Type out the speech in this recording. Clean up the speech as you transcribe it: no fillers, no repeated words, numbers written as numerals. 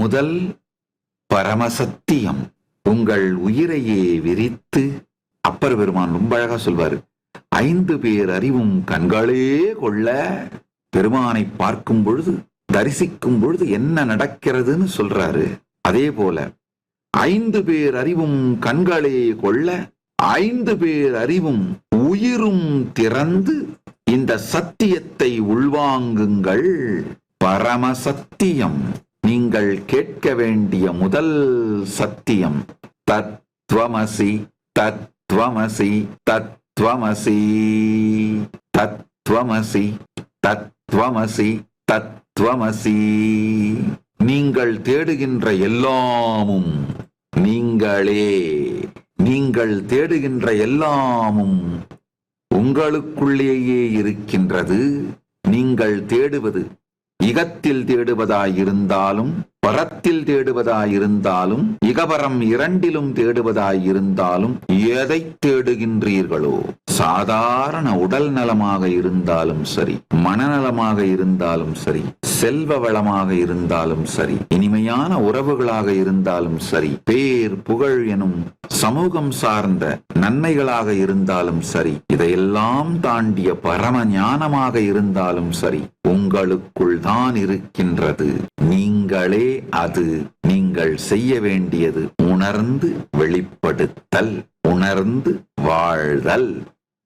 முதல் பரமசத்தியம் உங்கள் உயிரையே விரித்து, அப்பர் பெருமான் ரொம்ப அழகா சொல்வாரு, 5 பேர் அறிவும் கண்களே கொள்ள. பெருமானை பார்க்கும் பொழுது, தரிசிக்கும் பொழுது என்ன நடக்கிறதுன்னு சொல்றாரு. அதே போல 5 பேர் அறிவும் கண்களே கொள்ள, 5 பேர் அறிவும் உயிரும் திறந்து இந்த சத்தியத்தை உள்வாங்குங்கள். பரமசத்தியம், நீங்கள் கேட்க வேண்டிய முதல் சத்தியம். தத்வமசி தத்வமசி தத்வமசி தத்வமசி தத்வமசி தத்வமசி. நீங்கள் தேடுகின்ற எல்லாமும் நீங்களே. நீங்கள் தேடுகின்ற எல்லாமும் உங்களுக்குள்ளேயே இருக்கின்றது. நீங்கள் தேடுவது இகத்தில் தேடுவதாயிருந்தாலும் பரத்தில் தேடுவதாயிருந்தாலும் இகபரம் இரண்டிலும் தேடுவதாயிருந்தாலும் எதை தேடுகின்றீர்களோ, சாதாரண உடல் நலமாக இருந்தாலும் சரி, மனநலமாக இருந்தாலும் சரி, செல்வ வளமாக இருந்தாலும் சரி, இனிமையான உறவுகளாக இருந்தாலும் சரி, பேர் புகழ் எனும் சமூகம் சார்ந்த நன்மைகளாக இருந்தாலும் சரி, இதையெல்லாம் தாண்டிய பரம ஞானமாக இருந்தாலும் சரி, உங்களுக்குள் தான் இருக்கின்றது. நீங்களே அது. நீங்கள் செய்ய வேண்டியது உணர்ந்து வெளிப்படுத்தல், உணர்ந்து வாழ்தல்.